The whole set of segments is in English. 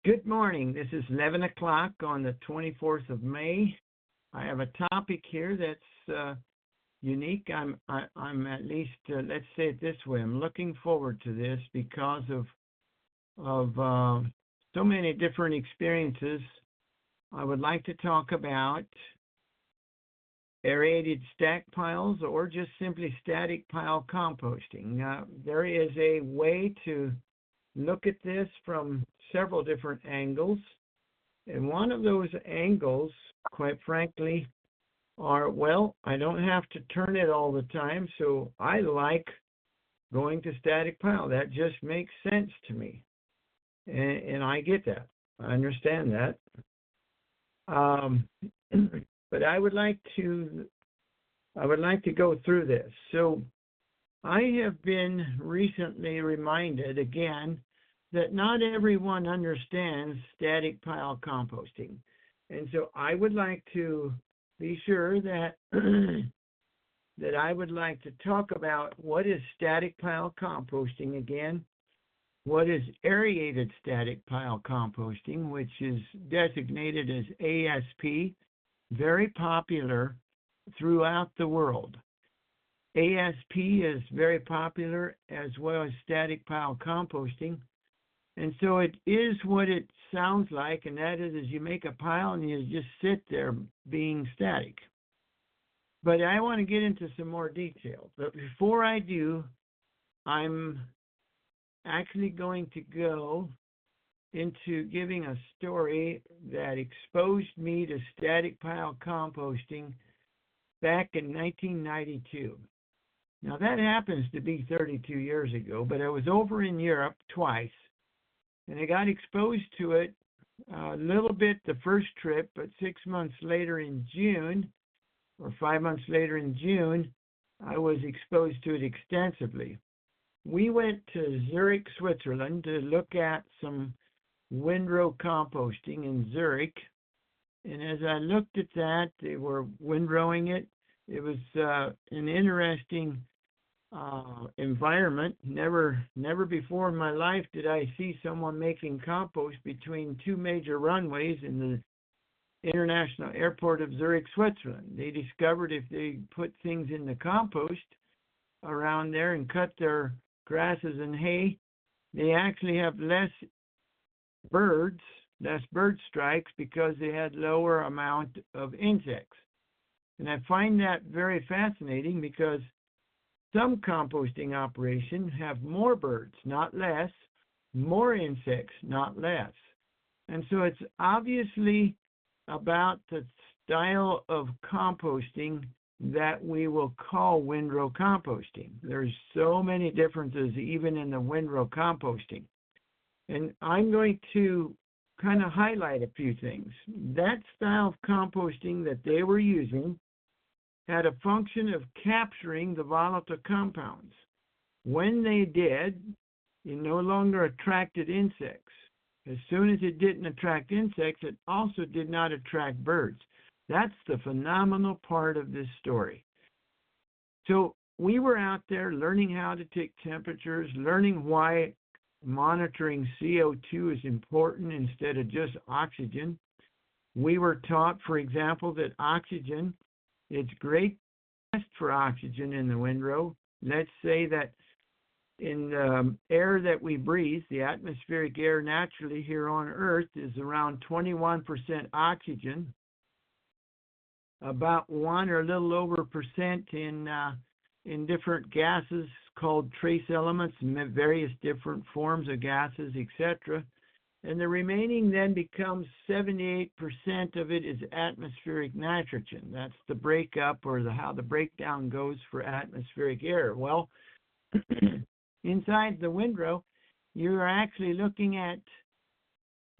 Good morning. This is 11 o'clock on the 24th of May. I have a topic here that's unique. I'm at least, let's say it this way, I'm looking forward to this because of so many different experiences. I would like to talk about aerated stack piles or just simply static pile composting. There is a way to look at this from several different angles. And one of those angles, quite frankly, are, well, I don't have to turn it all the time, so I like going to static pile. That just makes sense to me. And I get that. I understand that. But I would like to go through this. So I have been recently reminded again that not everyone understands static pile composting. And so I would like to be sure that that I would like to talk about what is static pile composting again, what is aerated static pile composting, which is designated as ASP, very popular throughout the world. ASP is very popular as well as static pile composting. And so it is what it sounds like, and that is you make a pile and you just sit there being static. But I want to get into some more detail. But before I do, I'm actually going to go into giving a story that exposed me to static pile composting back in 1992. Now that happens to be 32 years ago, but I was over in Europe twice. And I got exposed to it a little bit the first trip, but 6 months later in June, or 5 months later in June, I was exposed to it extensively. We went to Zurich, Switzerland to look at some Windrow composting in Zurich. And as I looked at that, they were windrowing it. It was an interesting environment. Never before in my life did I see someone making compost between two major runways in the International Airport of Zurich, Switzerland. They discovered if they put things in the compost around there and cut their grasses and hay, they actually have less bird strikes because they had lower amount of insects. And I find that very fascinating because some composting operations have more birds, not less, more insects, not less. And so it's obviously about the style of composting that we will call windrow composting. There's so many differences even in the windrow composting. And I'm going to kind of highlight a few things. That style of composting that they were using had a function of capturing the volatile compounds. When they did, it no longer attracted insects. As soon as it didn't attract insects, it also did not attract birds. That's the phenomenal part of this story. So we were out there learning how to take temperatures, learning why monitoring CO2 is important instead of just oxygen. We were taught, for example, that oxygen, it's great test for oxygen in the windrow. Let's say that in the air that we breathe, the atmospheric air naturally here on Earth is around 21% oxygen, about 1 or a little over percent in different gases called trace elements, various different forms of gases, etc. And the remaining then becomes 78% of it is atmospheric nitrogen. That's the breakup or how the breakdown goes for atmospheric air. Well, inside the windrow, you're actually looking at,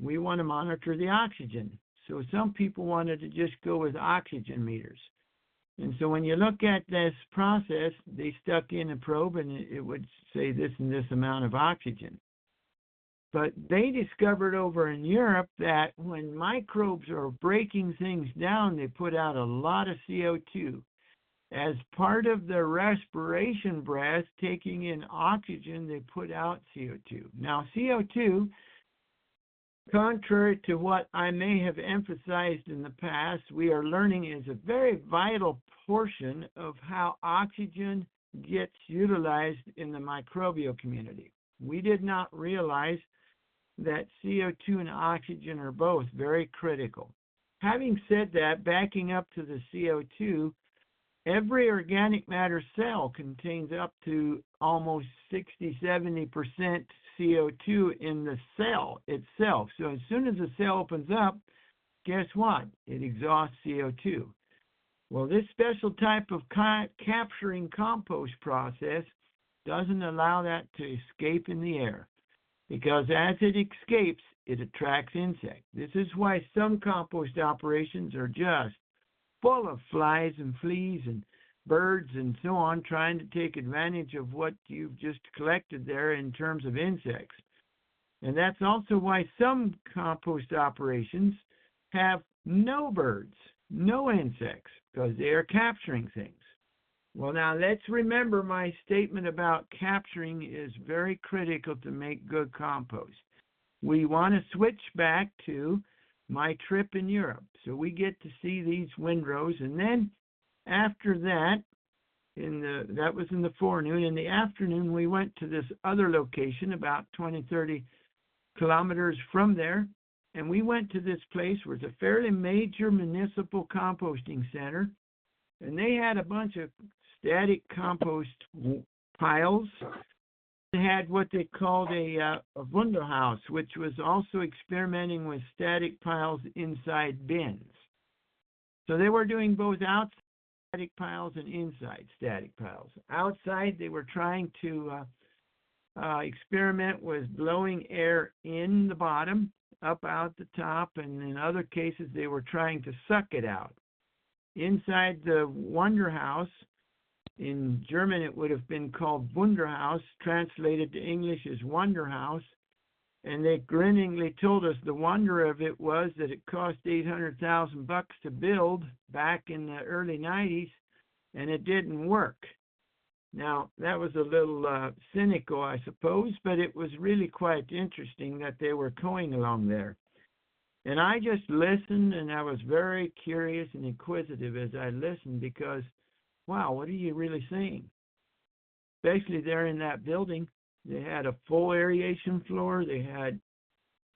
we want to monitor the oxygen. So some people wanted to just go with oxygen meters. And so when you look at this process, they stuck in a probe and it would say this and this amount of oxygen. But they discovered over in Europe that when microbes are breaking things down, they put out a lot of CO2. As part of their respiration breath, taking in oxygen, they put out CO2. Now, CO2 Contrary to what I may have emphasized in the past, we are learning is a very vital portion of how oxygen gets utilized in the microbial community. We did not realize that CO2 and oxygen are both very critical. Having said that, backing up to the CO2, every organic matter cell contains up to almost 60-70% CO2 in the cell itself. So as soon as the cell opens up, guess what? It exhausts CO2. Well, this special type of capturing compost process doesn't allow that to escape in the air, because as it escapes, it attracts insects. This is why some compost operations are just full of flies and fleas and birds and so on, trying to take advantage of what you've just collected there in terms of insects. And that's also why some compost operations have no birds, no insects, because they are capturing things. Well, now let's remember my statement about capturing is very critical to make good compost. We want to switch back to my trip in Europe. So we get to see these windrows, and then after that, that was in the forenoon. In the afternoon, we went to this other location about 20-30 kilometers from there, and we went to this place where it's a fairly major municipal composting center, and they had a bunch of static compost piles. They had what they called a Windrow house, which was also experimenting with static piles inside bins. So they were doing both outside static piles and inside static piles. Outside, they were trying to experiment with blowing air in the bottom, up out the top, and in other cases, they were trying to suck it out. Inside the Windrow house, in German, it would have been called Wunderhaus, translated to English as Wonder House. And they grinningly told us the wonder of it was that it cost $800,000 to build back in the early 90s, and it didn't work. Now, that was a little cynical, I suppose, but it was really quite interesting that they were going along there. And I just listened, and I was very curious and inquisitive as I listened, because wow, what are you really saying? Especially there in that building, they had a full aeration floor. They had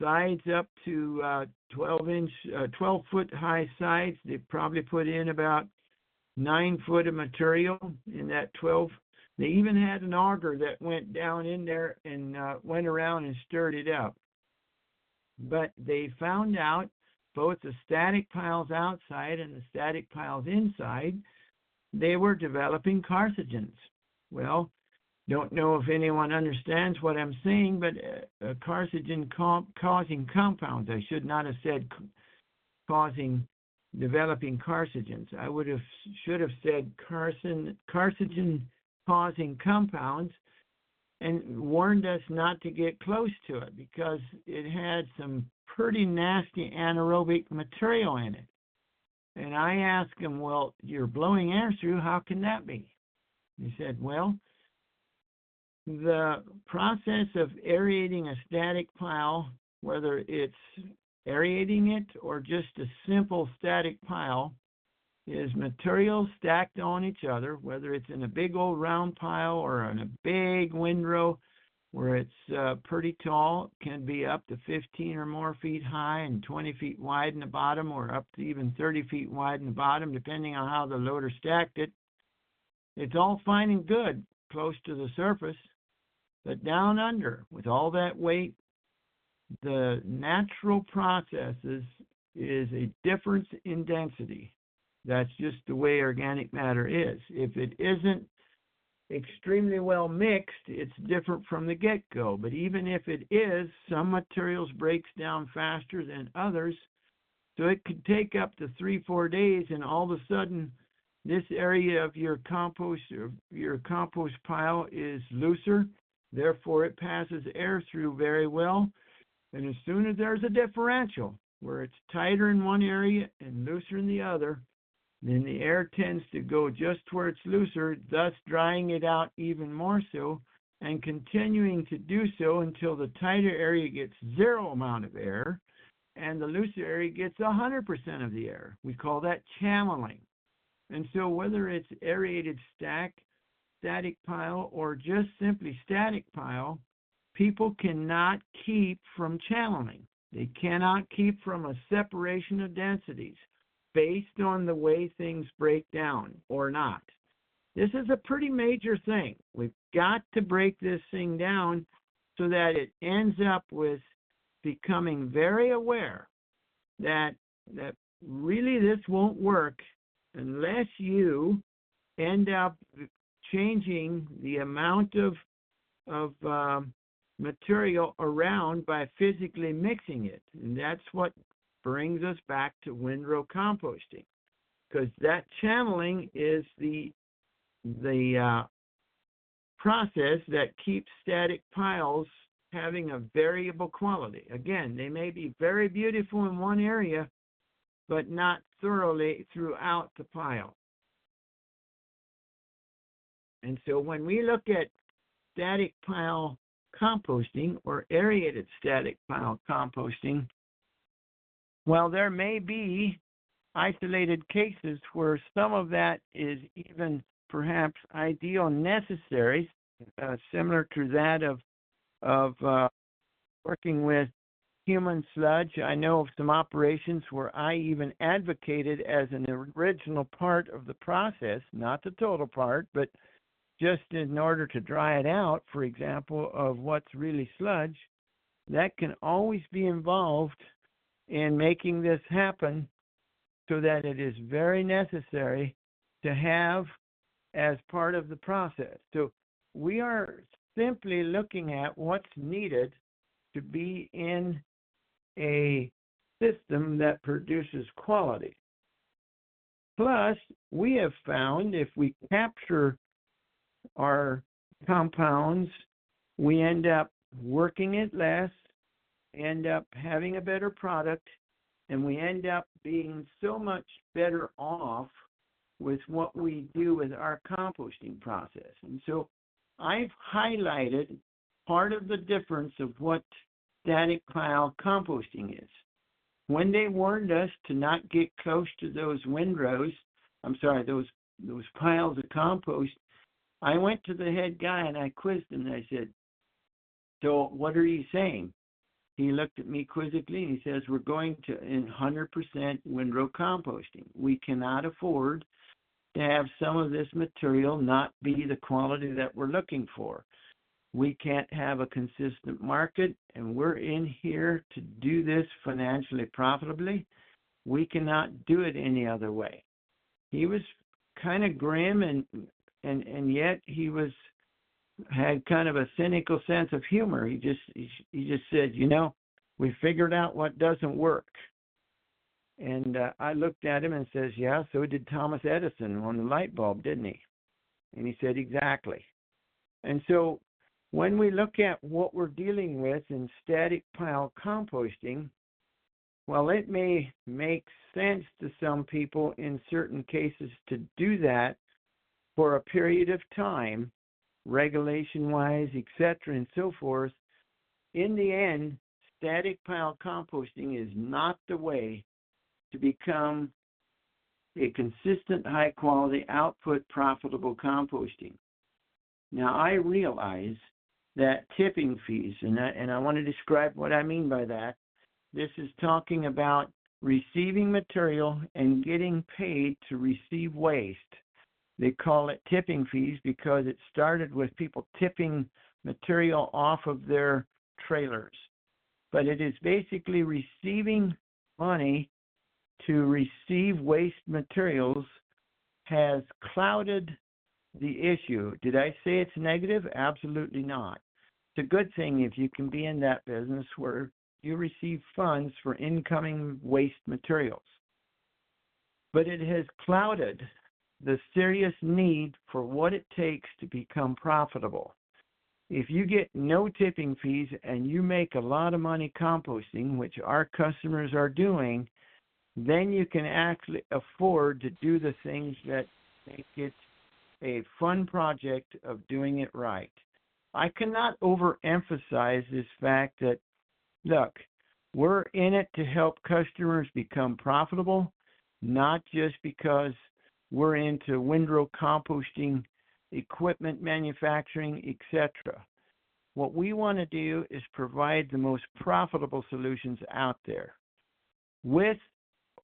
sides up to 12-foot high sides. They probably put in about 9 foot of material in that 12. They even had an auger that went down in there and went around and stirred it up. But they found out both the static piles outside and the static piles inside, they were developing carcinogens. Well, don't know if anyone understands what I'm saying, but carcinogen-causing compounds. I should not have said developing carcinogens. I should have said carcinogen-causing compounds, and warned us not to get close to it because it had some pretty nasty anaerobic material in it. And I asked him, well, you're blowing air through, how can that be? He said, well, the process of aerating a static pile, whether it's aerating it or just a simple static pile, is material stacked on each other, whether it's in a big old round pile or in a big windrow where it's pretty tall, can be up to 15 or more feet high and 20 feet wide in the bottom, or up to even 30 feet wide in the bottom, depending on how the loader stacked it. It's all fine and good close to the surface, but down under, with all that weight, the natural processes is a difference in density. That's just the way organic matter is. If it isn't extremely well mixed, it's different from the get-go. But even if it is, some materials breaks down faster than others. So it could take up to 3-4 days, and all of a sudden, this area of your compost pile is looser. Therefore, it passes air through very well. And as soon as there's a differential where it's tighter in one area and looser in the other, then the air tends to go just where it's looser, thus drying it out even more so, and continuing to do so until the tighter area gets zero amount of air and the looser area gets 100% of the air. We call that channeling. And so whether it's aerated static pile, or just simply static pile, people cannot keep from channeling. They cannot keep from a separation of densities based on the way things break down or not. This is a pretty major thing. We've got to break this thing down so that it ends up with becoming very aware that really this won't work unless you end up changing the amount of material around by physically mixing it. And that's what brings us back to windrow composting, because that channeling is the process that keeps static piles having a variable quality. Again, they may be very beautiful in one area, but not thoroughly throughout the pile. And so when we look at static pile composting or aerated static pile composting, well, there may be isolated cases where some of that is even perhaps ideal and necessary, similar to that of working with human sludge. I know of some operations where I even advocated as an original part of the process, not the total part, but just in order to dry it out, for example, of what's really sludge, that can always be involved in making this happen, so that it is very necessary to have as part of the process. So we are simply looking at what's needed to be in a system that produces quality. Plus, we have found if we capture our compounds, we end up working it less, end up having a better product, and we end up being so much better off with what we do with our composting process. And so I've highlighted part of the difference of what static pile composting is. When they warned us to not get close to those windrows, those piles of compost, I went to the head guy and I quizzed him and I said, "So what are you saying?" He looked at me quizzically and he says, "We're going to 100% windrow composting. We cannot afford to have some of this material not be the quality that we're looking for. We can't have a consistent market, and we're in here to do this financially profitably. We cannot do it any other way." He was kind of grim, and yet he had kind of a cynical sense of humor. He just said, "We figured out what doesn't work." And I looked at him and says, "Yeah, so did Thomas Edison on the light bulb, didn't he?" And he said, "Exactly." And so when we look at what we're dealing with in static pile composting, well, it may make sense to some people in certain cases to do that for a period of time, regulation-wise, etc., and so forth. In the end, static pile composting is not the way to become a consistent, high-quality output, profitable composting. Now, I realize that tipping fees, and I want to describe what I mean by that. This is talking about receiving material and getting paid to receive waste. They call it tipping fees because it started with people tipping material off of their trailers. But it is basically receiving money to receive waste materials has clouded the issue. Did I say it's negative? Absolutely not. It's a good thing if you can be in that business where you receive funds for incoming waste materials. But it has clouded the serious need for what it takes to become profitable. If you get no tipping fees and you make a lot of money composting, which our customers are doing, then you can actually afford to do the things that make it a fun project of doing it right. I cannot overemphasize this fact that, look, we're in it to help customers become profitable, not just because we're into windrow composting, equipment manufacturing, etc. What we want to do is provide the most profitable solutions out there with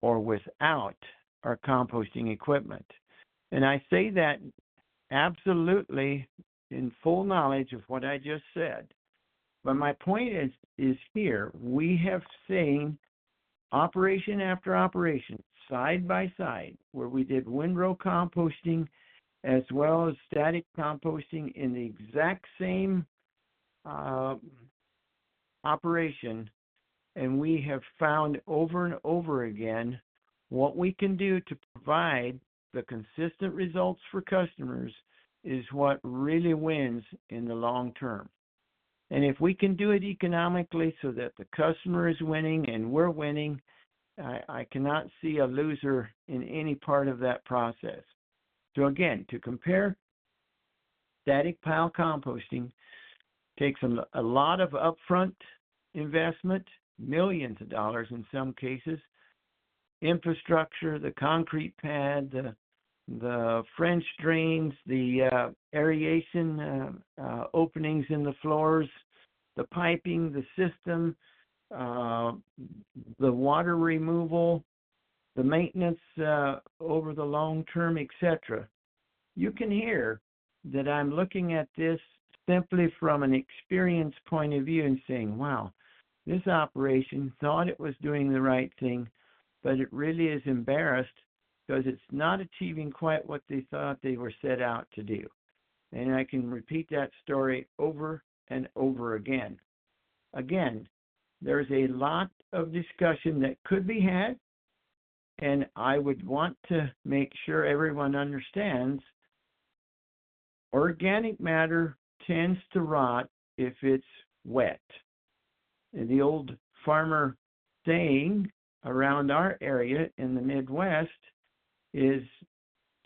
or without our composting equipment. And I say that absolutely in full knowledge of what I just said. But my point is here, we have seen operation after operation, side by side, where we did windrow composting as well as static composting in the exact same operation, and we have found over and over again what we can do to provide the consistent results for customers is what really wins in the long term. And if we can do it economically so that the customer is winning and we're winning, I cannot see a loser in any part of that process. So again, to compare, static pile composting takes a lot of upfront investment, millions of dollars in some cases, infrastructure, the concrete pad, the French drains, the aeration openings in the floors, the piping, the system, the water removal, the maintenance over the long term, etc. You can hear that I'm looking at this simply from an experience point of view and saying, wow, this operation thought it was doing the right thing, but it really is embarrassed because it's not achieving quite what they thought they were set out to do. And I can repeat that story over and over again. Again, there's a lot of discussion that could be had, and I would want to make sure everyone understands organic matter tends to rot if it's wet. And the old farmer saying around our area in the Midwest is,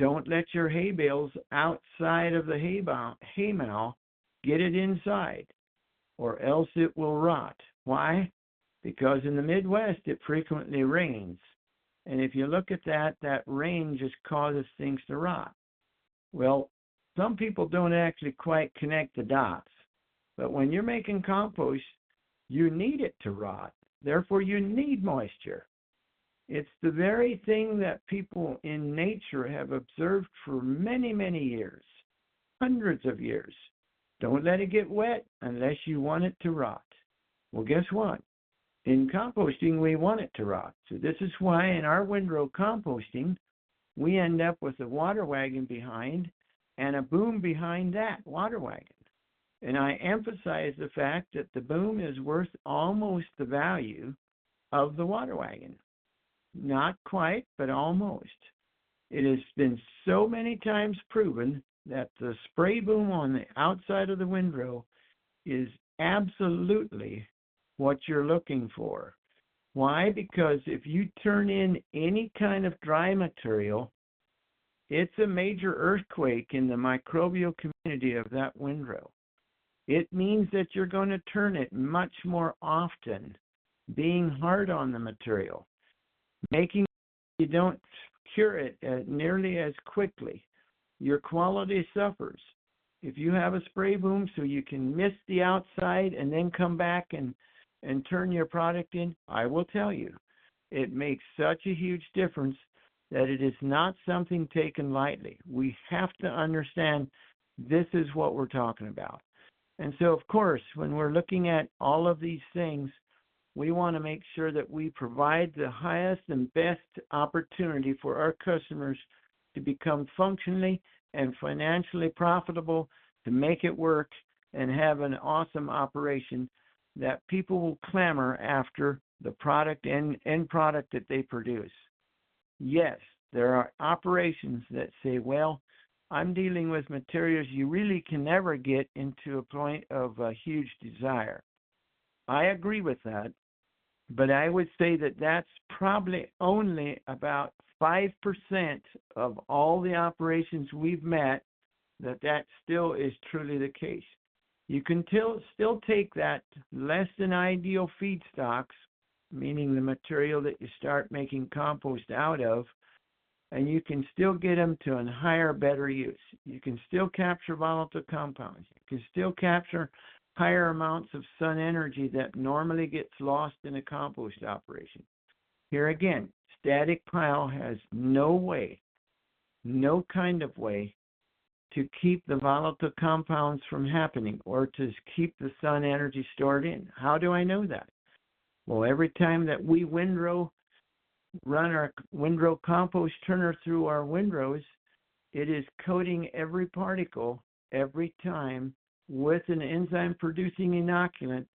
don't let your hay bales outside of the hay mow, get it inside, or else it will rot. Why? Because in the Midwest it frequently rains. And if you look at that rain just causes things to rot. Well, some people don't actually quite connect the dots. But when you're making compost, you need it to rot. Therefore, you need moisture. It's the very thing that people in nature have observed for many, many years, hundreds of years. Don't let it get wet unless you want it to rot. Well, guess what? In composting, we want it to rot. So this is why in our windrow composting, we end up with a water wagon behind and a boom behind that water wagon. And I emphasize the fact that the boom is worth almost the value of the water wagon. Not quite, but almost. It has been so many times proven that the spray boom on the outside of the windrow is absolutely what you're looking for. Why? Because if you turn in any kind of dry material, it's a major earthquake in the microbial community of that windrow. It means that you're going to turn it much more often, being hard on the material, making you don't cure it nearly as quickly. Your quality suffers. If you have a spray boom so you can mist the outside and then come back and turn your product in, I will tell you, it makes such a huge difference that it is not something taken lightly. We have to understand this is what we're talking about. And so, of course, when we're looking at all of these things, we want to make sure that we provide the highest and best opportunity for our customers to become functionally and financially profitable, to make it work and have an awesome operation that people will clamor after the product and end product that they produce. Yes, there are operations that say, well, I'm dealing with materials you really can never get into a point of a huge desire. I agree with that, but I would say that that's probably only about 5% of all the operations we've met that still is truly the case. You can still take that less than ideal feedstocks, meaning the material that you start making compost out of, and you can still get them to a higher, better use. You can still capture volatile compounds. You can still capture higher amounts of sun energy that normally gets lost in a compost operation. Here again, static pile has no way, no kind of way to keep the volatile compounds from happening or to keep the sun energy stored in. How do I know that? Well, every time that we run our Windrow compost turner through our windrows, it is coating every particle every time with an enzyme-producing inoculant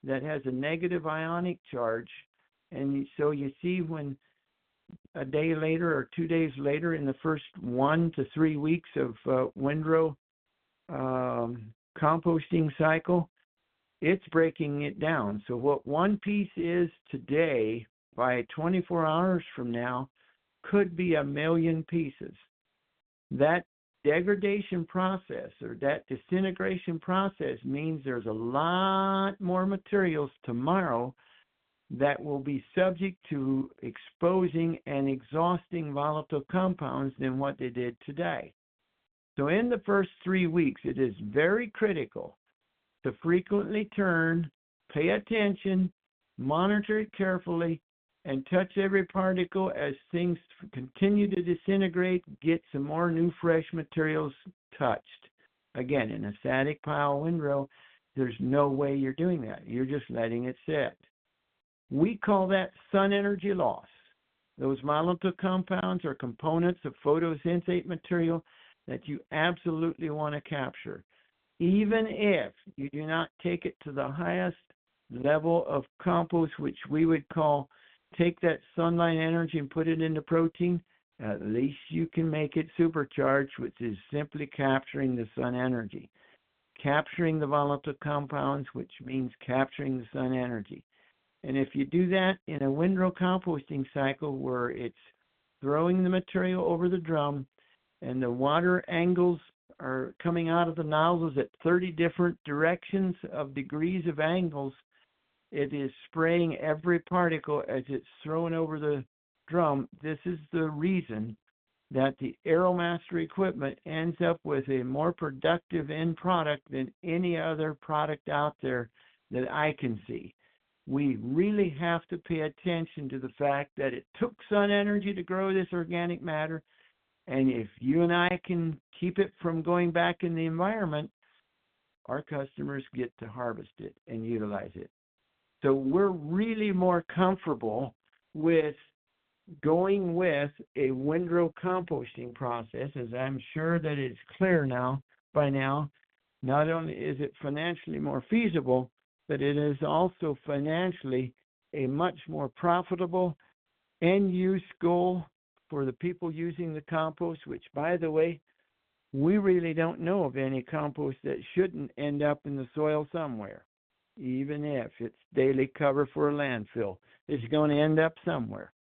that has a negative ionic charge. And so you see when a day later or 2 days later in the first 1 to 3 weeks of Windrow composting cycle, it's breaking it down. So what one piece is today, by 24 hours from now, could be 1 million pieces. That degradation process or that disintegration process means there's a lot more materials tomorrow that will be subject to exposing and exhausting volatile compounds than what they did today. So in the first 3 weeks, it is very critical to frequently turn, pay attention, monitor it carefully, and touch every particle as things continue to disintegrate, get some more new fresh materials touched. Again, in a static pile windrow, there's no way you're doing that. You're just letting it sit. We call that sun energy loss. Those volatile compounds are components of photosynthate material that you absolutely want to capture. Even if you do not take it to the highest level of compost, which we would call take that sunlight energy and put it into protein, at least you can make it supercharged, which is simply capturing the sun energy. Capturing the volatile compounds, which means capturing the sun energy. And if you do that in a windrow composting cycle where it's throwing the material over the drum and the water angles are coming out of the nozzles at 30 different directions of degrees of angles, it is spraying every particle as it's thrown over the drum. This is the reason that the AeroMaster equipment ends up with a more productive end product than any other product out there that I can see. We really have to pay attention to the fact that it took sun energy to grow this organic matter, and if you and I can keep it from going back in the environment, our customers get to harvest it and utilize it. So we're really more comfortable with going with a windrow composting process, as I'm sure that it's clear now, by now. Not only is it financially more feasible, but it is also financially a much more profitable end-use goal for the people using the compost, which, by the way, we really don't know of any compost that shouldn't end up in the soil somewhere. Even if it's daily cover for a landfill, it's going to end up somewhere.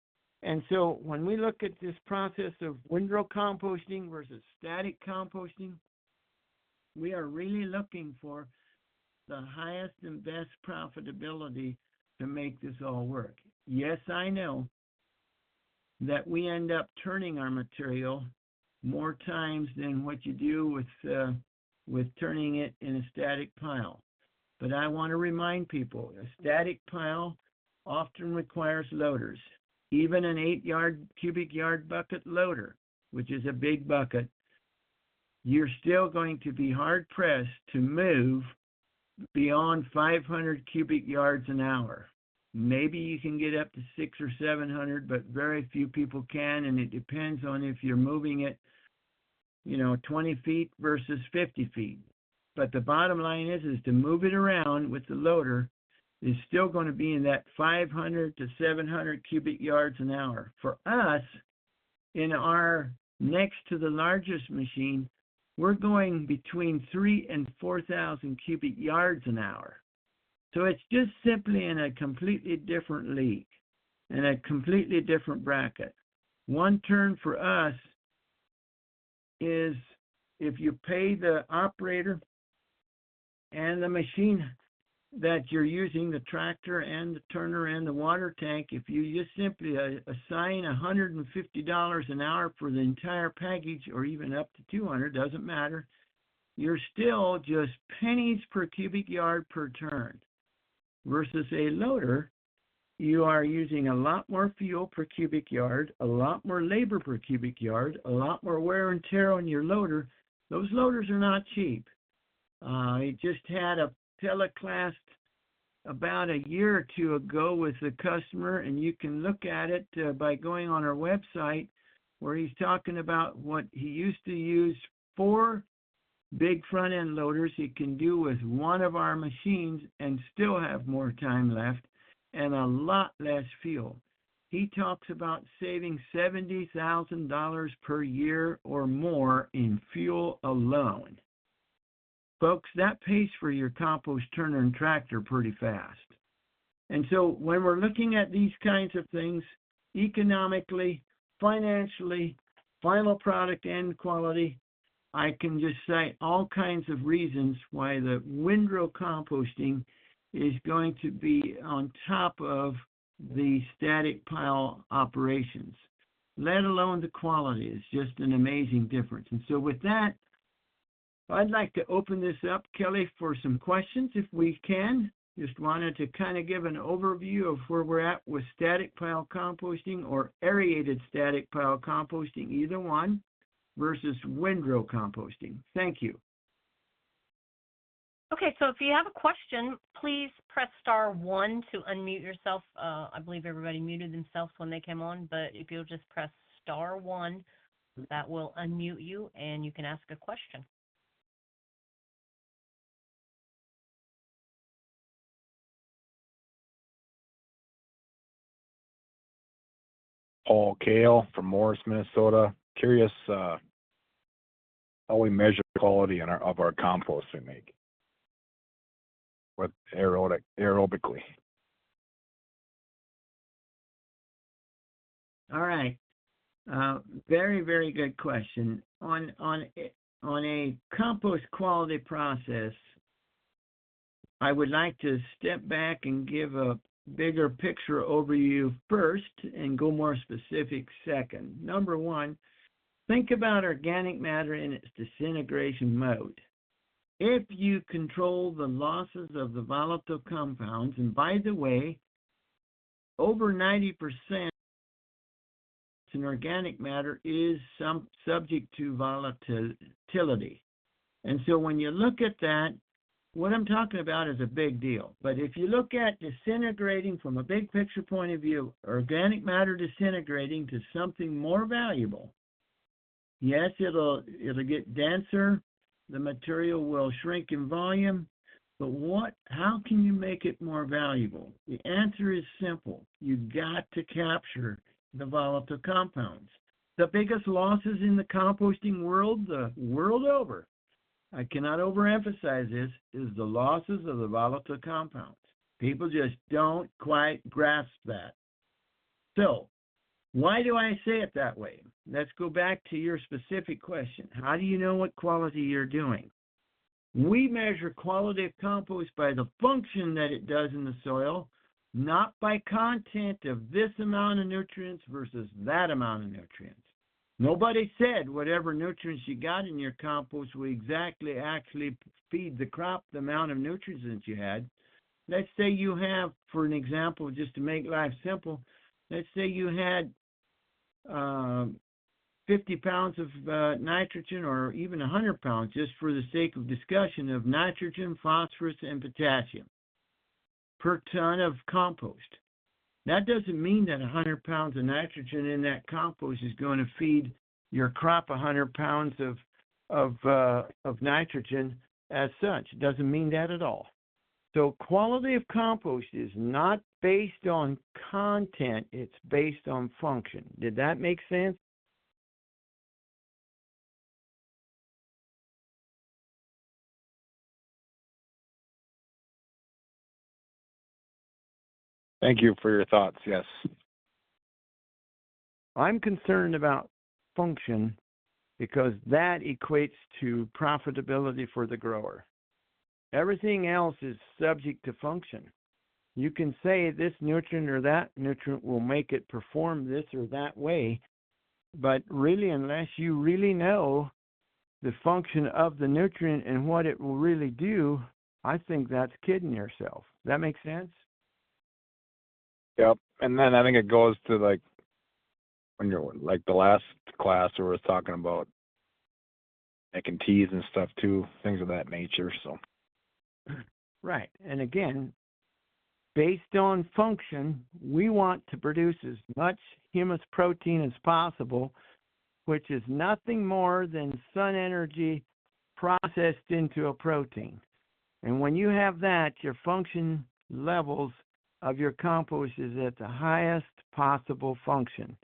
And so when we look at this process of windrow composting versus static composting, we are really looking for the highest and best profitability to make this all work. Yes, I know that we end up turning our material more times than what you do with turning it in a static pile. But I want to remind people, a static pile often requires loaders. Even an 8 cubic yard bucket loader, which is a big bucket, you're still going to be hard-pressed to move beyond 500 cubic yards an hour. Maybe you can get up to 600 or 700, but very few people can, and it depends on if you're moving it, 20 feet versus 50 feet. But the bottom line is to move it around with the loader is still going to be in that 500 to 700 cubic yards an hour. For us, in our next to the largest machine, we're going between 3,000 and 4,000 cubic yards an hour. So it's just simply in a completely different league, in a completely different bracket. One turn for us is if you pay the operator and the machine that you're using, the tractor and the turner and the water tank, if you just simply assign $150 an hour for the entire package, or even up to $200, doesn't matter, you're still just pennies per cubic yard per turn. Versus a loader, you are using a lot more fuel per cubic yard, a lot more labor per cubic yard, a lot more wear and tear on your loader. Those loaders are not cheap. I just had a Telecass about a year or two ago with a customer, and you can look at it by going on our website, where he's talking about what he used to use 4 big front-end loaders he can do with one of our machines and still have more time left and a lot less fuel. He talks about saving $70,000 per year or more in fuel alone. Folks, that pays for your compost turner and tractor pretty fast. And so when we're looking at these kinds of things, economically, financially, final product and quality, I can just cite all kinds of reasons why the Windrow composting is going to be on top of the static pile operations, let alone the quality. It's just an amazing difference. And so with that, I'd like to open this up, Kelly, for some questions if we can. Just wanted to kind of give an overview of where we're at with static pile composting or aerated static pile composting, either one, versus Windrow composting. Thank you. Okay, so if you have a question, please press *1 to unmute yourself. I believe everybody muted themselves when they came on, but if you'll just press *1, that will unmute you and you can ask a question. Paul Kale from Morris, Minnesota. Curious how we measure quality of our compost we make with aerobically. All right. Very, very good question. On a compost quality process, I would like to step back and give a bigger picture overview first and go more specific second. Number one, think about organic matter in its disintegration mode. If you control the losses of the volatile compounds, and by the way, over 90% in organic matter is subject to volatility. And so when you look at that, what I'm talking about is a big deal. But if you look at disintegrating from a big picture point of view, organic matter disintegrating to something more valuable, yes, it'll get denser, the material will shrink in volume, but how can you make it more valuable? The answer is simple. You've got to capture the volatile compounds. The biggest losses in the composting world, the world over, I cannot overemphasize this, is the losses of the volatile compounds. People just don't quite grasp that. So, why do I say it that way? Let's go back to your specific question. How do you know what quality you're doing? We measure quality of compost by the function that it does in the soil, not by content of this amount of nutrients versus that amount of nutrients. Nobody said whatever nutrients you got in your compost will actually feed the crop the amount of nutrients that you had. Let's say you have, for an example, just to make life simple, let's say you had 50 pounds of nitrogen, or even 100 pounds, just for the sake of discussion, of nitrogen, phosphorus, and potassium per ton of compost. That doesn't mean that 100 pounds of nitrogen in that compost is going to feed your crop 100 pounds of nitrogen as such. It doesn't mean that at all. So quality of compost is not based on content, it's based on function. Did that make sense? Thank you for your thoughts. Yes. I'm concerned about function because that equates to profitability for the grower. Everything else is subject to function. You can say this nutrient or that nutrient will make it perform this or that way, but really, unless you really know the function of the nutrient and what it will really do, I think that's kidding yourself. That makes sense? Yep. And then I think it goes to like when you're like the last class where we was talking about making teas and stuff too, things of that nature. So Right. And again, based on function, we want to produce as much humus protein as possible, which is nothing more than sun energy processed into a protein. And when you have that, your function levels of your compost is at the highest possible function.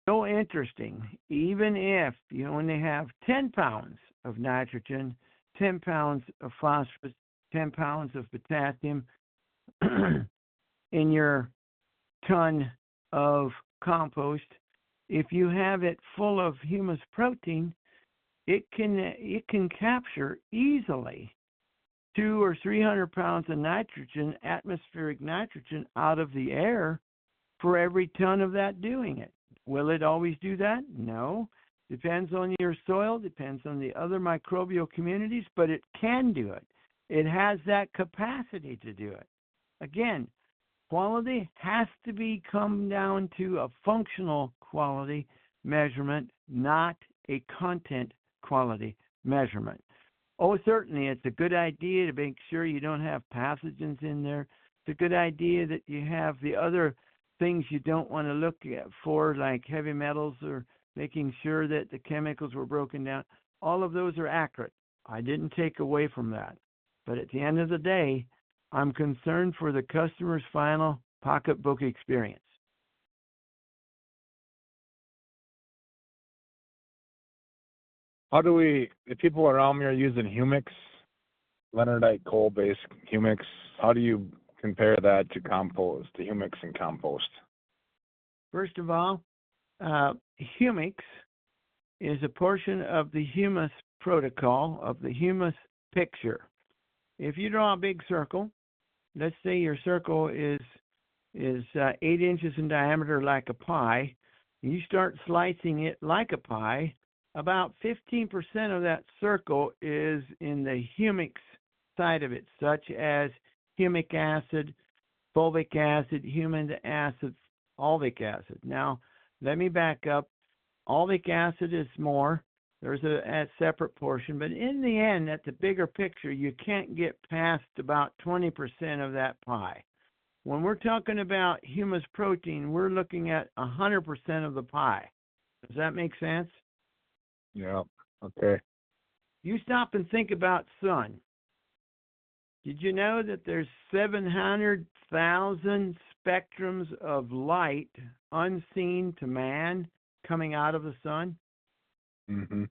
So interesting, even if you only have 10 pounds of nitrogen, 10 pounds of phosphorus, 10 pounds of potassium in your ton of compost, if you have it full of humus protein, it can capture easily 200 or 300 pounds of nitrogen, atmospheric nitrogen, out of the air for every ton of that doing it. Will it always do that? No. Depends on your soil, depends on the other microbial communities, but it can do it. It has that capacity to do it. Again, quality has to come down to a functional quality measurement, not a content quality measurement. Oh, certainly, it's a good idea to make sure you don't have pathogens in there. It's a good idea that you have the other things you don't want to look at for, like heavy metals, or making sure that the chemicals were broken down. All of those are accurate. I didn't take away from that. But at the end of the day, I'm concerned for the customer's final pocketbook experience. how do we, the people around me are using humics, Leonardite coal-based humics. How do you compare that to compost, the humics and compost? First of all, humics is a portion of the humus protocol, of the humus picture. If you draw a big circle, let's say your circle is 8 inches in diameter like a pie, and you start slicing it like a pie, about 15% of that circle is in the humics side of it, such as humic acid, fulvic acid, humic acid, fulvic acid. Now, let me back up. Fulvic acid is more. There's a separate portion, but in the end, at the bigger picture, you can't get past about 20% of that pie. When we're talking about humus protein, we're looking at 100% of the pie. Does that make sense? Yeah. Okay. You stop and think about sun. Did you know that there's 700,000 spectrums of light unseen to man coming out of the sun? Mm-hmm.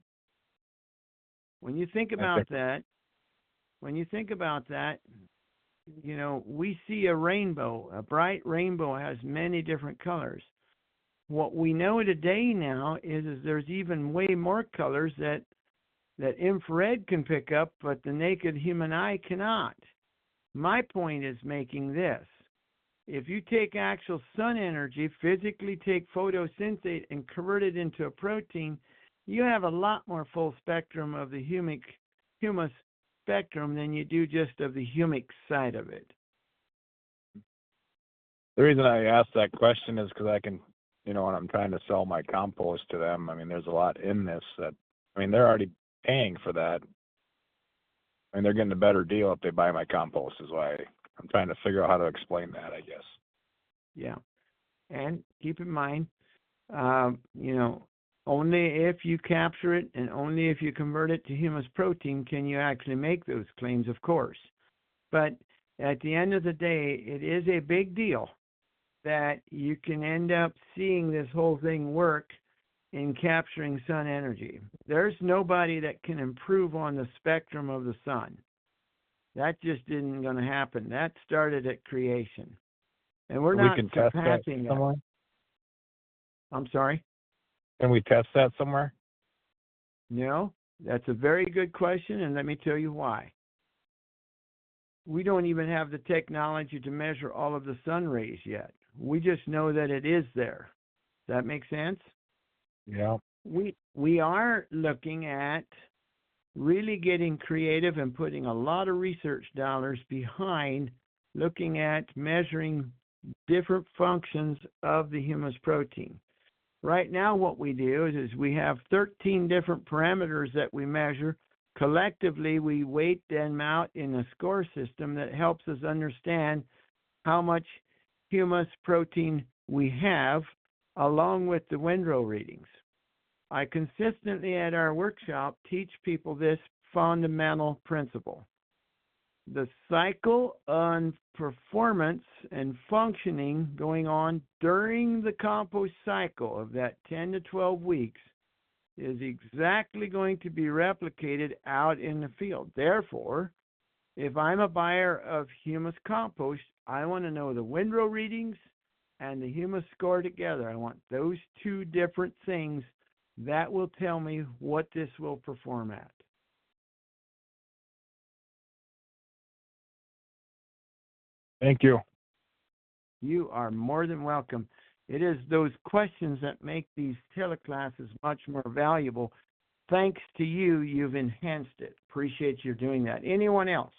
When you think about that, we see a rainbow. A bright rainbow has many different colors. What we know today now is there's even way more colors that infrared can pick up, but the naked human eye cannot. My point is making this. If you take actual sun energy, physically take photosynthate and convert it into a protein, you have a lot more full spectrum of the humus spectrum than you do just of the humic side of it. The reason I asked that question is because I can, when I'm trying to sell my compost to them, I mean, there's a lot in this that, they're already paying for that. They're getting a better deal if they buy my compost, is why I'm trying to figure out how to explain that, I guess. Yeah. And keep in mind, only if you capture it and only if you convert it to humus protein can you actually make those claims, of course. But at the end of the day, it is a big deal that you can end up seeing this whole thing work in capturing sun energy. There's nobody that can improve on the spectrum of the sun. That just isn't going to happen. That started at creation. And we're not surpassing it. I'm sorry? Can we test that somewhere? No, that's a very good question, and let me tell you why. we don't even have the technology to measure all of the sun rays yet. We just know that it is there. Does that make sense? Yeah. We are looking at really getting creative and putting a lot of research dollars behind looking at measuring different functions of the humus protein. Right now what we do is we have 13 different parameters that we measure. Collectively, we weight them out in a score system that helps us understand how much humus protein we have, along with the Windrow readings. I consistently at our workshop teach people this fundamental principle. The cycle on performance and functioning going on during the compost cycle of that 10 to 12 weeks is exactly going to be replicated out in the field. Therefore, if I'm a buyer of humus compost, I want to know the Windrow readings and the humus score together. I want those two different things. That will tell me what this will perform at. Thank you. You are more than welcome. It is those questions that make these teleclasses much more valuable. Thanks to you, you've enhanced it. Appreciate you doing that. Anyone else?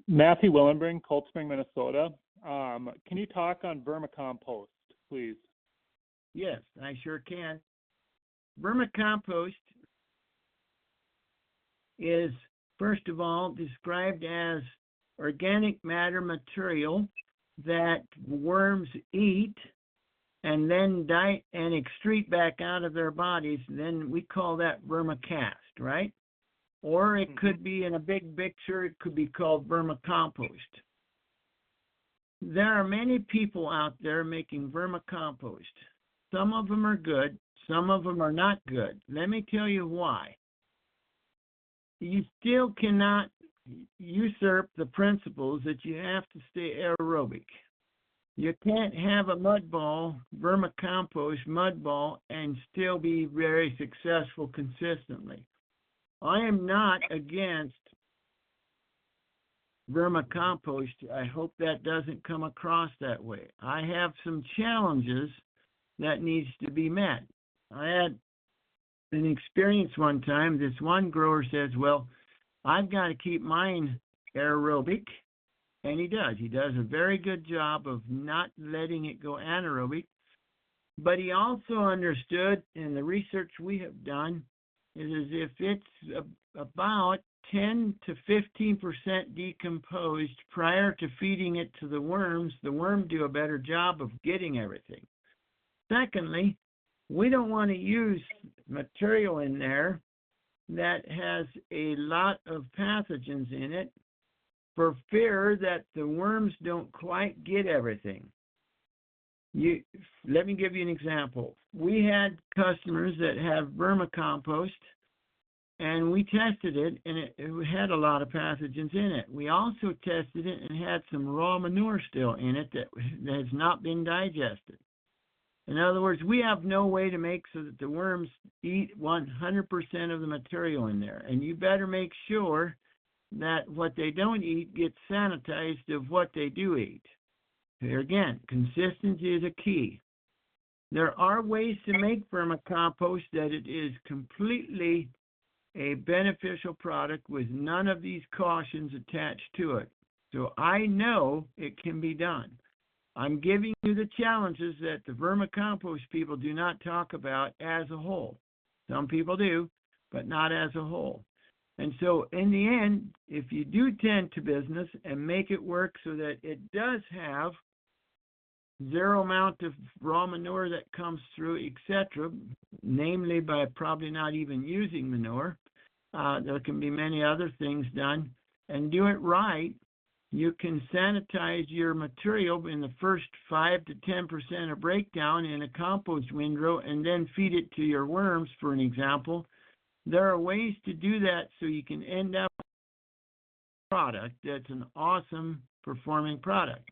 Matthew Willenbring, Cold Spring, Minnesota. Can you talk on vermicompost, please? Yes, I sure can. Vermicompost is, first of all, described as organic matter material that worms eat and then and excrete back out of their bodies. Then we call that vermicast, right? Or it could be, in a big picture, it could be called vermicompost. There are many people out there making vermicompost. Some of them are good, some of them are not good. Let me tell you why. You still cannot usurp the principles that you have to stay aerobic. You can't have a vermicompost mud ball, and still be very successful consistently. I am not against vermicompost. I hope that doesn't come across that way. I have some challenges that needs to be met. I had an experience one time. This one grower says, well, I've got to keep mine aerobic, and he does. He does a very good job of not letting it go anaerobic, but he also understood, in the research we have done, is if it's about 10 to 15% decomposed prior to feeding it to the worms do a better job of getting everything. Secondly, we don't want to use material in there that has a lot of pathogens in it for fear that the worms don't quite get everything. Let me give you an example. We had customers that have vermicompost, and we tested it, and it had a lot of pathogens in it. We also tested it and had some raw manure still in it that has not been digested. In other words, we have no way to make so that the worms eat 100% of the material in there. And you better make sure that what they don't eat gets sanitized of what they do eat. Here again, consistency is a key. There are ways to make vermicompost that it is completely a beneficial product with none of these cautions attached to it. So I know it can be done. I'm giving you the challenges that the vermicompost people do not talk about as a whole. Some people do, but not as a whole. And so in the end, if you do tend to business and make it work so that it does have zero amount of raw manure that comes through, etc., namely by probably not even using manure, there can be many other things done, and do it right, you can sanitize your material in the first 5 to 10% of breakdown in a compost windrow and then feed it to your worms, for an example. There are ways to do that so you can end up with a product that's an awesome performing product.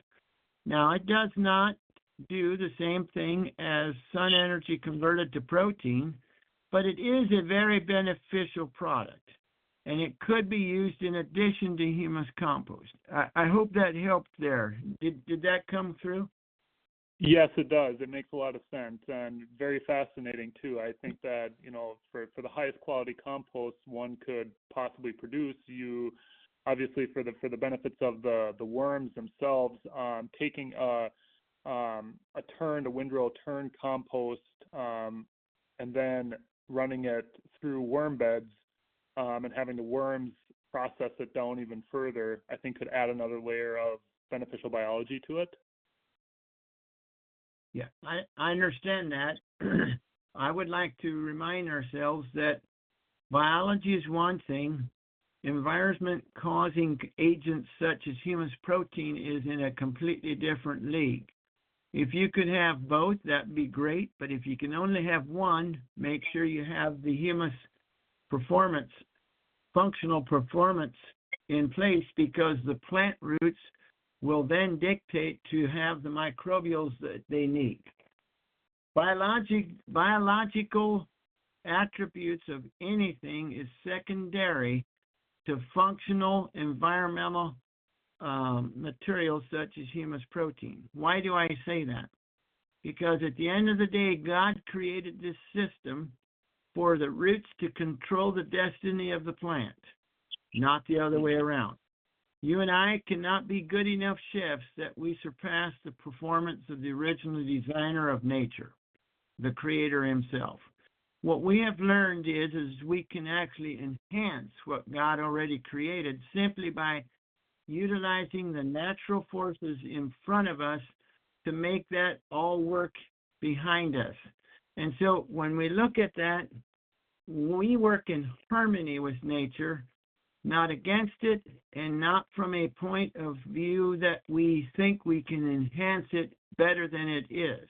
Now, it does not do the same thing as sun energy converted to protein, but it is a very beneficial product, and it could be used in addition to humus compost. I hope that helped there. Did that come through? Yes, it does. It makes a lot of sense and very fascinating too. I think that, for the highest quality compost one could possibly produce, you obviously for the benefits of the worms themselves, taking a Windrow turn compost, and then running it through worm beds, and having the worms process it down even further, I think could add another layer of beneficial biology to it. Yeah, I understand that. I would like to remind ourselves that biology is one thing. Environment-causing agents such as humus protein is in a completely different league. If you could have both, that'd be great. But if you can only have one, make sure you have the humus performance, functional performance in place, because the plant roots will then dictate to have the microbials that they need. Biological attributes of anything is secondary to functional environmental materials such as humus protein. Why do I say that? Because at the end of the day, God created this system for the roots to control the destiny of the plant, not the other way around. You and I cannot be good enough chefs that we surpass the performance of the original designer of nature, the creator himself. What we have learned is we can actually enhance what God already created simply by utilizing the natural forces in front of us to make that all work behind us. And so when we look at that, we work in harmony with nature, not against it, and not from a point of view that we think we can enhance it better than it is.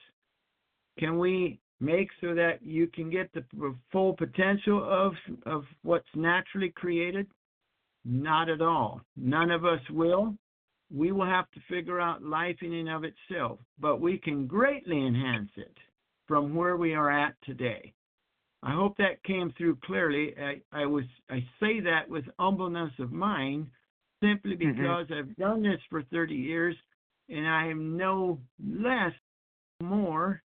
Can we make so that you can get the full potential of what's naturally created? Not at all. None of us will. We will have to figure out life in and of itself, but we can greatly enhance it from where we are at today. I hope that came through clearly. I say that with humbleness of mind, simply because I've done this for 30 years, and I am no less more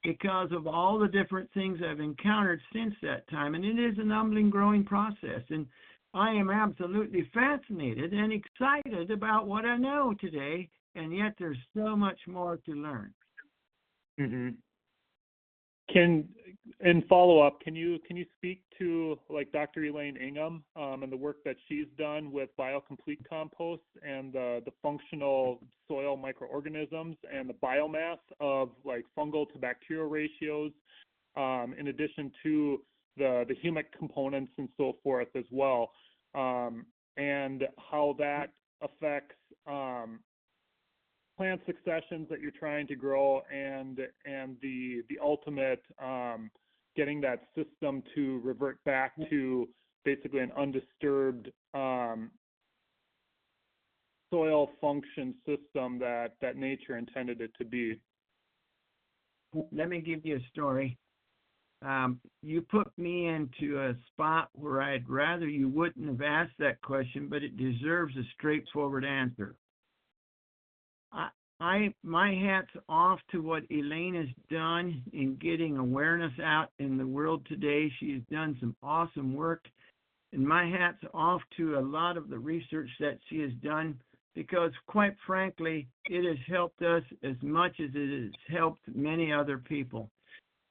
because of all the different things I've encountered since that time. And it is an humbling, growing process. And I am absolutely fascinated and excited about what I know today, and yet there's so much more to learn. In follow-up, can you speak to like Dr. Elaine Ingham and the work that she's done with BioComplete compost and the functional soil microorganisms and the biomass of like fungal to bacterial ratios, in addition to the humic components and so forth as well, and how that affects plant successions that you're trying to grow, and the ultimate getting that system to revert back to basically an undisturbed soil function system that nature intended it to be. Let me give you a story. You put me into a spot where I'd rather you wouldn't have asked that question, but it deserves a straightforward answer. My hat's off to what Elaine has done in getting awareness out in the world today. She has done some awesome work, and my hat's off to a lot of the research that she has done, because quite frankly, it has helped us as much as it has helped many other people.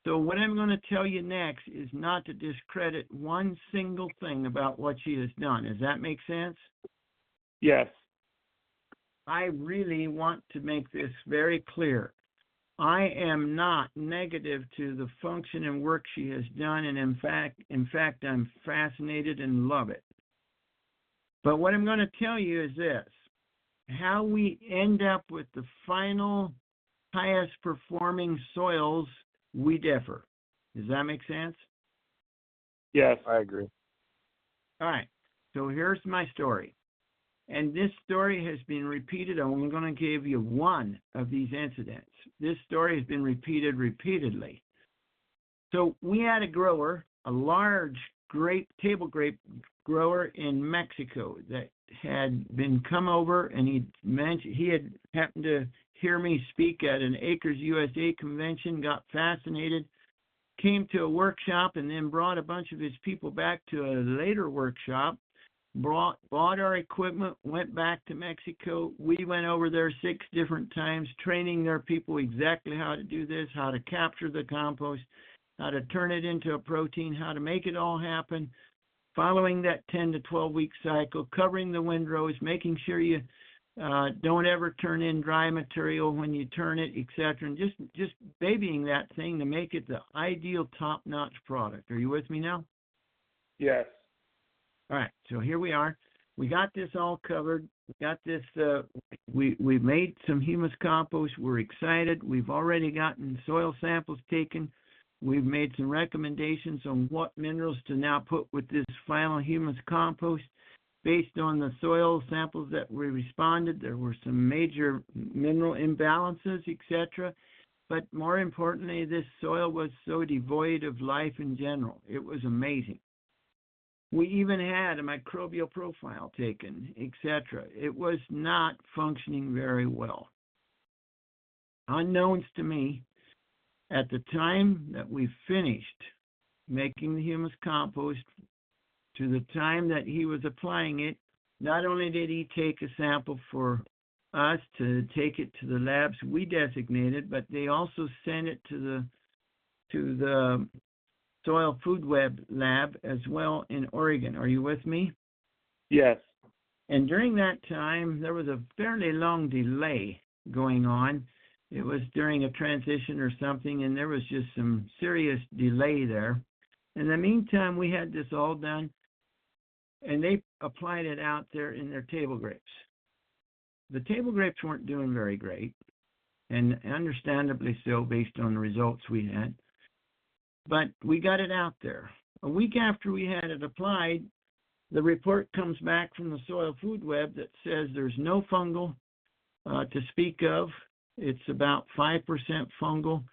So what I'm going to tell you next is not to discredit one single thing about what she has done. Does that make sense? Yes. I really want to make this very clear. I am not negative to the function and work she has done, and in fact, I'm fascinated and love it. But what I'm going to tell you is this: how we end up with the final highest performing soils, we differ. Does that make sense? Yes, I agree. All right. So here's my story. And this story has been repeated. I'm only going to give you one of these incidents. This story has been repeated repeatedly. So we had a grower a large table grape grower in Mexico that had been come over, and he had happened to hear me speak at an Acres USA convention, got fascinated, came to a workshop, and then brought a bunch of his people back to a later workshop, bought our equipment, went back to Mexico. We went over there 6 different times, training their people exactly how to do this, how to capture the compost, how to turn it into a protein, how to make it all happen, following that 10 to 12 week cycle, covering the windrows, making sure you don't ever turn in dry material when you turn it, etc., and just babying that thing to make it the ideal top-notch product. Are you with me now? Yes. All right, so here we are. We got this all covered. We got this. We've made some humus compost. We're excited. We've already gotten soil samples taken. We've made some recommendations on what minerals to now put with this final humus compost. Based on the soil samples that we responded, there were some major mineral imbalances, etc. But more importantly, this soil was so devoid of life in general. It was amazing. We even had a microbial profile taken, etc. It was not functioning very well. Unknowns to me, at the time that we finished making the humus compost, to the time that he was applying it, not only did he take a sample for us to take it to the labs we designated, but they also sent it to the Soil Food Web lab as well in Oregon. Are you with me? Yes. And during that time, there was a fairly long delay going on. It was during a transition or something, and there was just some serious delay there. In the meantime, we had this all done, and they applied it out there in their table grapes. The table grapes weren't doing very great, and understandably so based on the results we had. But we got it out there. A week after we had it applied, the report comes back from the Soil Food Web that says there's no fungal to speak of. It's about 5% fungal.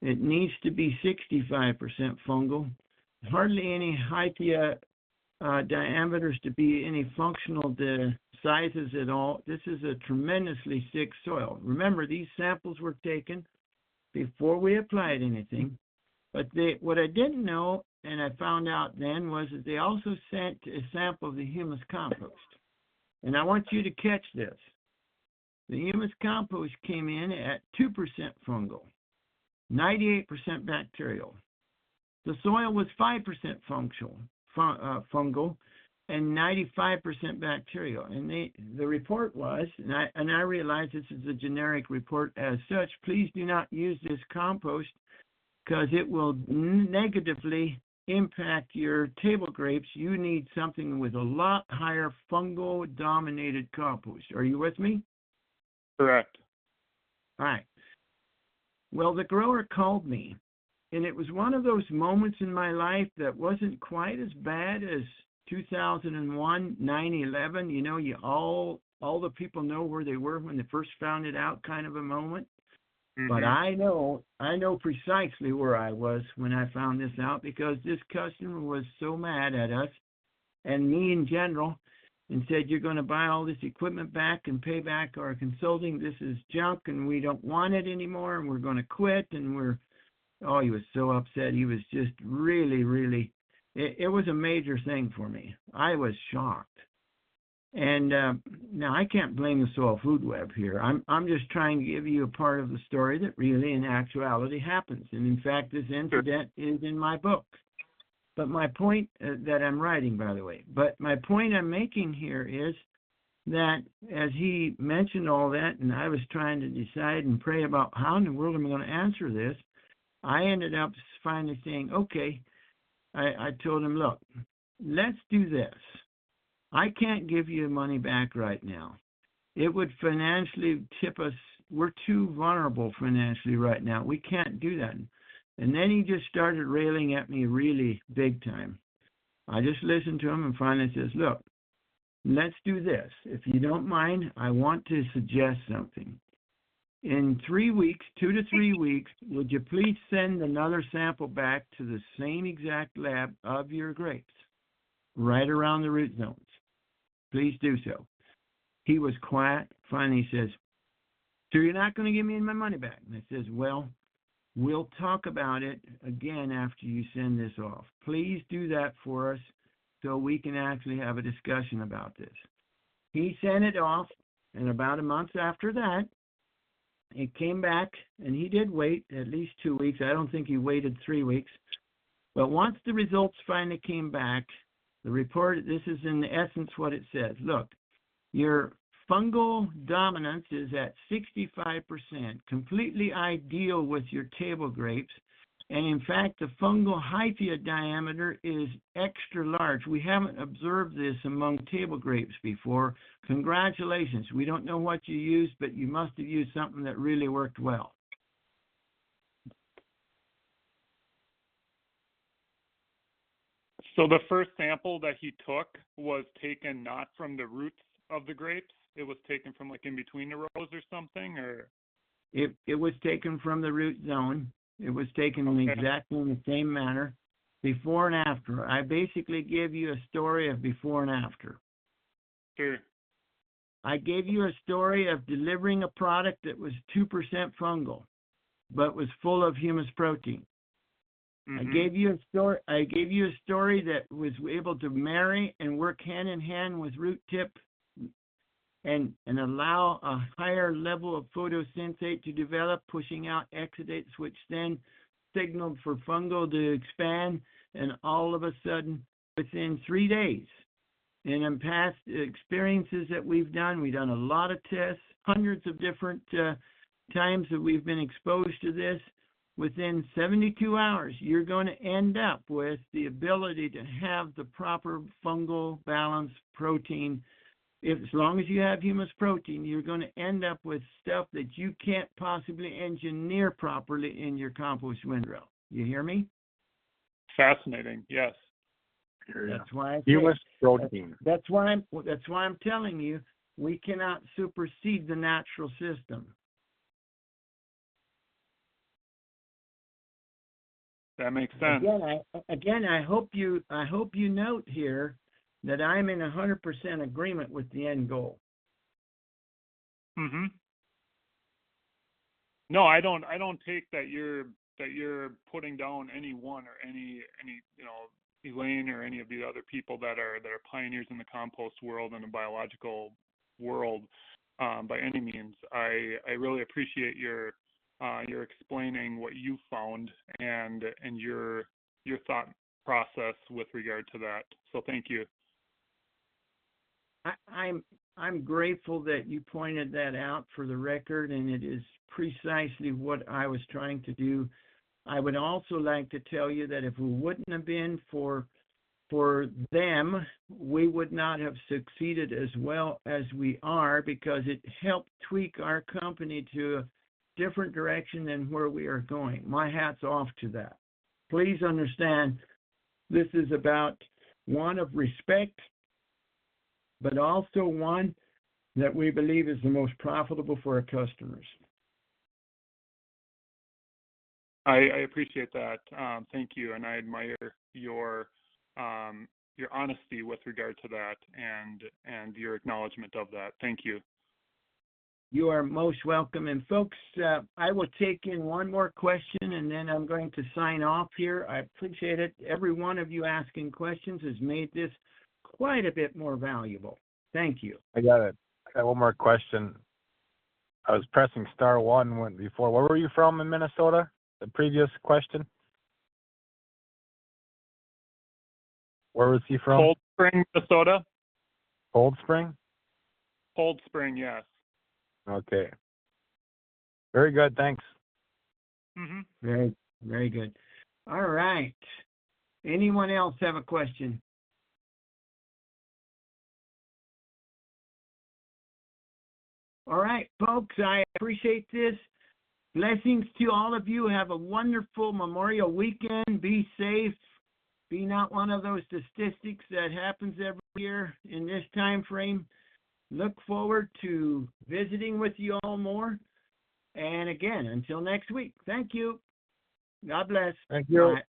It needs to be 65% fungal. Hardly any hyphia diameters to be any functional sizes at all. This is a tremendously sick soil. Remember, these samples were taken before we applied anything. But what I didn't know, and I found out then, was that they also sent a sample of the humus compost. And I want you to catch this. The humus compost came in at 2% fungal, 98% bacterial. The soil was 5% fungal, and 95% bacterial. And the report was, and I realize this is a generic report as such, please do not use this compost because it will negatively impact your table grapes. You need something with a lot higher fungal-dominated compost. Are you with me? Correct. All right. Well, the grower called me, and it was one of those moments in my life that wasn't quite as bad as 2001, 9/11. You know, all the people know where they were when they first found it out, kind of a moment. Mm-hmm. But I know precisely where I was when I found this out, because this customer was so mad at us and me in general, and said, you're going to buy all this equipment back and pay back our consulting. This is junk, and we don't want it anymore, and we're going to quit. And he was so upset. He was just really, really, it was a major thing for me. I was shocked. And now I can't blame the Soil Food Web here. I'm just trying to give you a part of the story that really in actuality happens. And in fact, this incident is in my book. But my point that I'm writing, by the way, but my point I'm making here is that as he mentioned all that, and I was trying to decide and pray about how in the world am I going to answer this, I ended up finally saying, okay, I told him, look, let's do this. I can't give you money back right now. It would financially tip us. We're too vulnerable financially right now. We can't do that. And then he just started railing at me really big time. I just listened to him and finally says, look, let's do this. If you don't mind, I want to suggest something. In 3 weeks, 2 to 3 weeks, would you please send another sample back to the same exact lab of your grapes, right around the root zones? Please do so. He was quiet. Finally, he says, so you're not going to give me my money back? And I says, well, we'll talk about it again after you send this off. Please do that for us so we can actually have a discussion about this. He sent it off, and about a month after that, it came back, and he did wait at least 2 weeks. I don't think he waited 3 weeks. But once the results finally came back, the report, this is in essence what it says. Look, your fungal dominance is at 65%, completely ideal with your table grapes. And in fact, the fungal hyphia diameter is extra large. We haven't observed this among table grapes before. Congratulations. We don't know what you used, but you must have used something that really worked well. So the first sample that he took was taken not from the roots of the grapes? It was taken from like in between the rows or something, or? It was taken from the root zone. It was taken exactly in the same manner, before and after. I basically give you a story of before and after. Sure. I gave you a story of delivering a product that was 2% fungal, but was full of humus protein. Mm-hmm. I gave you a story that was able to marry and work hand in hand with root tip and allow a higher level of photosynthate to develop, pushing out exudates, which then signaled for fungal to expand, and all of a sudden, within 3 days, and in past experiences that we've done a lot of tests, hundreds of different times that we've been exposed to this. Within 72 hours, you're going to end up with the ability to have the proper fungal balance protein. As long as you have humus protein, you're going to end up with stuff that you can't possibly engineer properly in your compost windrow. You hear me? Fascinating. Yes. That's why humus protein. That's why I'm telling you, we cannot supersede the natural system. That makes sense. Again, I hope you note here that I'm in 100% agreement with the end goal. Mhm. No, I don't take that you're putting down anyone or any Elaine or any of the other people that are pioneers in the compost world and the biological world by any means. I really appreciate your explaining what you found and your thought process with regard to that. So thank you. I'm grateful that you pointed that out for the record, and it is precisely what I was trying to do. I would also like to tell you that if we wouldn't have been for them, we would not have succeeded as well as we are, because it helped tweak our company to a different direction than where we are going. My hat's off to that. Please understand, this is about one of respect, but also one that we believe is the most profitable for our customers. I appreciate that. Thank you, and I admire your honesty with regard to that and your acknowledgement of that. Thank you. You are most welcome. And folks, I will take in one more question, and then I'm going to sign off here. I appreciate it. Every one of you asking questions has made this quite a bit more valuable. Thank you. I got one more question. I was pressing *1 before. Where were you from in Minnesota? The previous question. Where was he from? Cold Spring, Minnesota. Cold Spring? Cold Spring, yes. Okay. Very good. Thanks. Mm-hmm. Very, very good. All right. Anyone else have a question? All right, folks, I appreciate this. Blessings to all of you. Have a wonderful Memorial weekend. Be safe. Be not one of those statistics that happens every year in this time frame. Look forward to visiting with you all more. And again, until next week, thank you. God bless. Thank you. Bye.